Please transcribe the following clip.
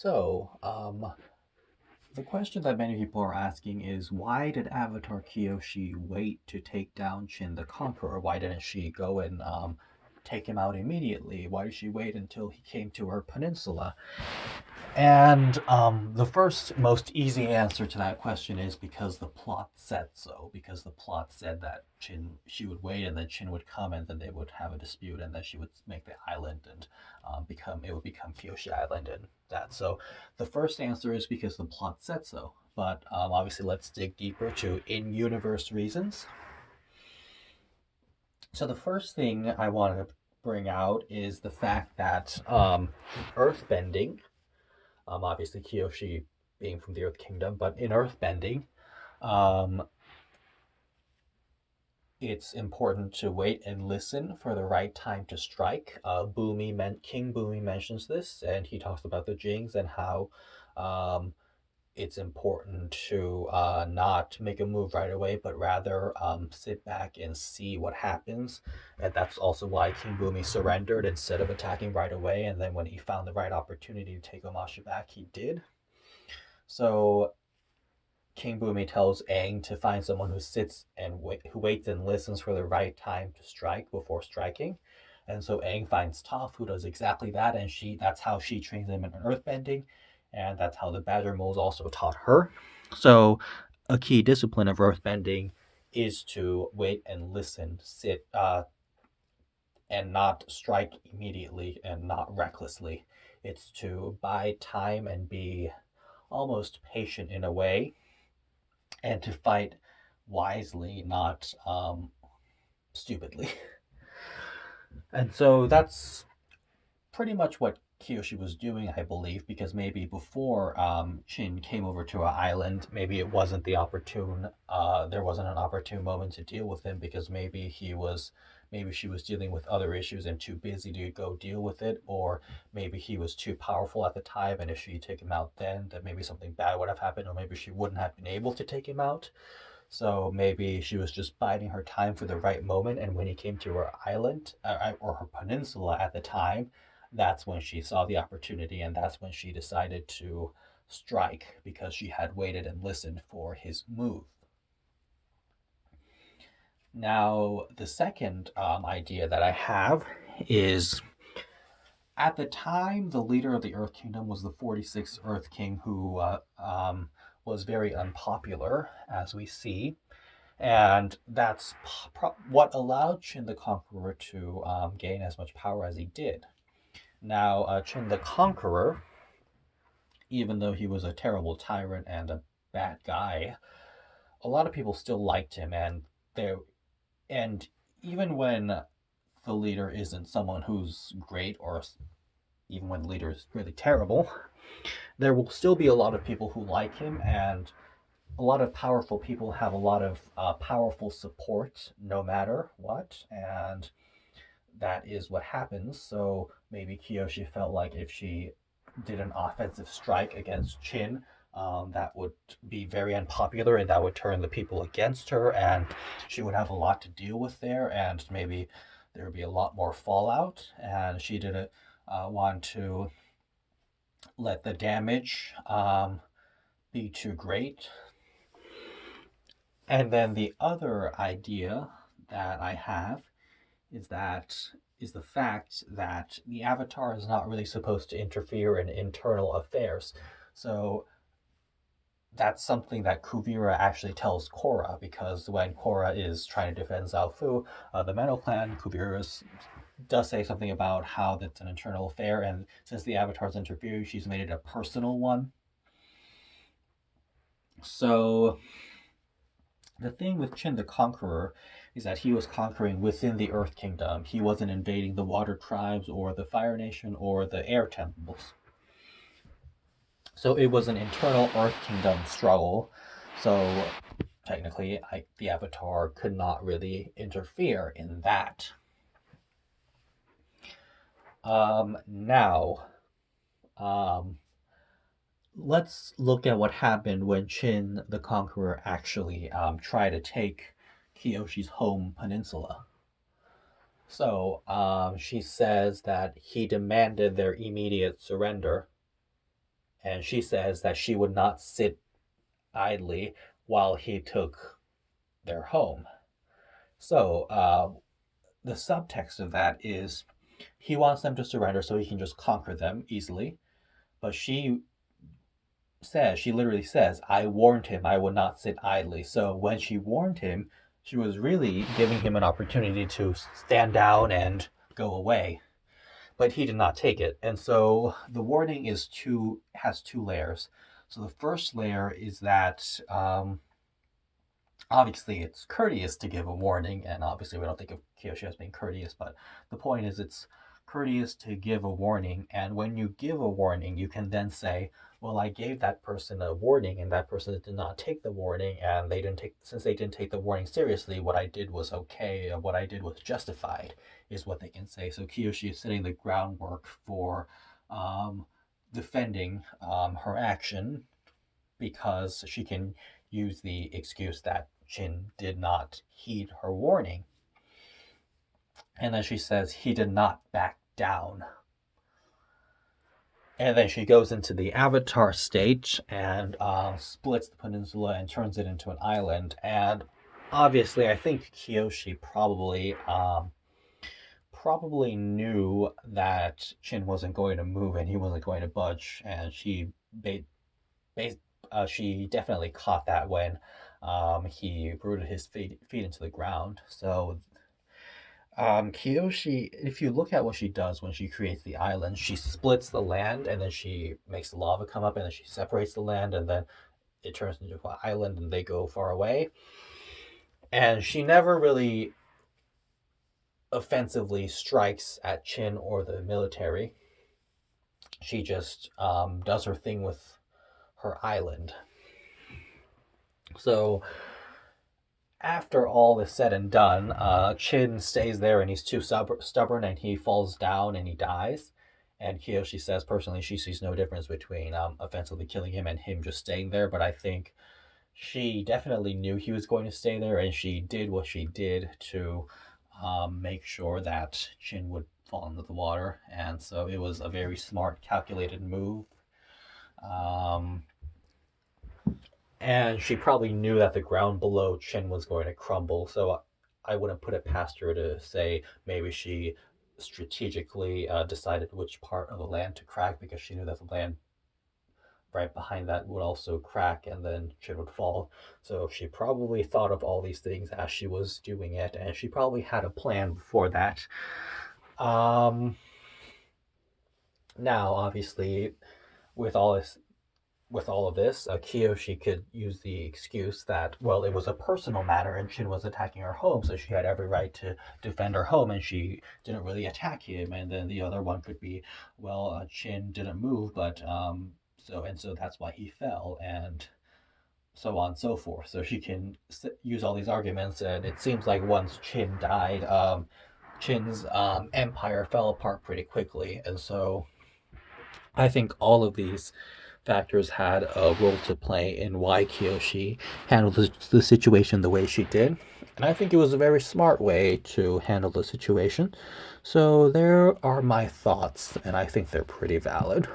The question that many people are asking is why did Avatar Kyoshi wait to take down Chin the Conqueror? Why didn't she go and take him out immediately? Why did she wait until he came to her peninsula? And the first, most easy answer to that question is because the plot said so. Because the plot said that she would wait, and then Chin would come, and then they would have a dispute, and then she would make the island, and it would become Kyoshi Island, and that. So, the first answer is because the plot said so. But obviously, let's dig deeper to in-universe reasons. So, the first thing I want to bring out is the fact that earthbending, obviously Kyoshi being from the Earth Kingdom, but in earthbending, um, it's important to wait and listen for the right time to strike. King Boomy mentions this, and he talks about the Jings and how um, it's important to not make a move right away, but rather sit back and see what happens. And that's also why King Boomy surrendered instead of attacking right away. And then when he found the right opportunity to take Omasha back, he did. So King Boomy tells Aang to find someone who sits and who waits and listens for the right time to strike before striking. And so Aang finds Toph, who does exactly that, and that's how she trains him in earthbending, and that's how the Badger Moles also taught her. So a key discipline of earthbending is to wait and listen, sit, and not strike immediately and not recklessly. It's to bide time and be almost patient in a way, and to fight wisely, not stupidly. And so that's pretty much what Kiyoshi was doing, I believe, because maybe before Chin came over to our island, maybe it wasn't there wasn't an opportune moment to deal with him because maybe she was dealing with other issues and too busy to go deal with it, or maybe he was too powerful at the time, and if she took him out then, that maybe something bad would have happened, or maybe she wouldn't have been able to take him out. So maybe she was just biding her time for the right moment, and when he came to her island or her peninsula at the time, that's when she saw the opportunity, and that's when she decided to strike because she had waited and listened for his move. Now, the second idea that I have is at the time, the leader of the Earth Kingdom was the 46th Earth King, who was very unpopular, as we see. And that's what allowed Chin the Conqueror to gain as much power as he did. Now, Chin the Conqueror, even though he was a terrible tyrant and a bad guy, a lot of people still liked him, and even when the leader isn't someone who's great, or even when the leader is really terrible, there will still be a lot of people who like him, and a lot of powerful people have a lot of powerful support no matter what, and that is what happens. So maybe Kiyoshi felt like if she did an offensive strike against Chin, that would be very unpopular, and that would turn the people against her, and she would have a lot to deal with there, and maybe there would be a lot more fallout, and she didn't want to let the damage be too great. And then the other idea that I have is the fact that the Avatar is not really supposed to interfere in internal affairs. So that's something that Kuvira actually tells Korra, because when Korra is trying to defend Zaofu, the Menno clan, Kuvira does say something about how that's an internal affair, and since the Avatar's interfering, she's made it a personal one. So the thing with Chin the Conqueror is that he was conquering within the Earth Kingdom. He wasn't invading the Water Tribes or the Fire Nation or the Air Temples. So it was an internal Earth Kingdom struggle. So technically, the Avatar could not really interfere in that. Now, um, let's look at what happened when Chin the Conqueror actually tried to take Kyoshi's home peninsula. So she says that he demanded their immediate surrender. and she says that she would not sit idly while he took their home. So the subtext of that is he wants them to surrender so he can just conquer them easily. But she literally says, I warned him I would not sit idly. So when she warned him, she was really giving him an opportunity to stand down and go away. But he did not take it. And so the warning has two layers. So the first layer is that obviously it's courteous to give a warning, and obviously we don't think of Kyoshi as being courteous, but the point is it's courteous to give a warning, and when you give a warning, you can then say, well, I gave that person a warning, and that person did not take the warning, and since they didn't take the warning seriously, what I did was okay, what I did was justified, is what they can say. So Kyoshi is setting the groundwork for defending her action because she can use the excuse that Chin did not heed her warning. And then she says he did not back down. And then she goes into the Avatar state and splits the peninsula and turns it into an island. And obviously, I think Kyoshi probably knew that Chin wasn't going to move and he wasn't going to budge, and she definitely caught that when he rooted his feet into the ground. So Kyoshi, if you look at what she does when she creates the island, she splits the land and then she makes the lava come up and then she separates the land and then it turns into an island and they go far away. And she never really offensively strikes at Chin or the military. She just does her thing with her island. So after all is said and done, Chin stays there and he's too stubborn and he falls down and he dies. And Kyoshi says personally she sees no difference between offensively killing him and him just staying there. But I think she definitely knew he was going to stay there and she did what she did to make sure that Chin would fall into the water. And so it was a very smart, calculated move. And she probably knew that the ground below Chin was going to crumble, so I wouldn't put it past her to say maybe she strategically decided which part of the land to crack because she knew that the land right behind that would also crack and then Chin would fall. So she probably thought of all these things as she was doing it, and she probably had a plan before that. Now, obviously, with all of this, Kyoshi could use the excuse that, well, it was a personal matter and Chin was attacking her home, so she had every right to defend her home and she didn't really attack him. And then the other one could be, well, Chin didn't move, but so that's why he fell, and so on and so forth. So she can use all these arguments, and it seems like once Chin died, Chin's empire fell apart pretty quickly, and so I think all of these factors had a role to play in why Kyoshi handled the situation the way she did. And I think it was a very smart way to handle the situation. So there are my thoughts, and I think they're pretty valid.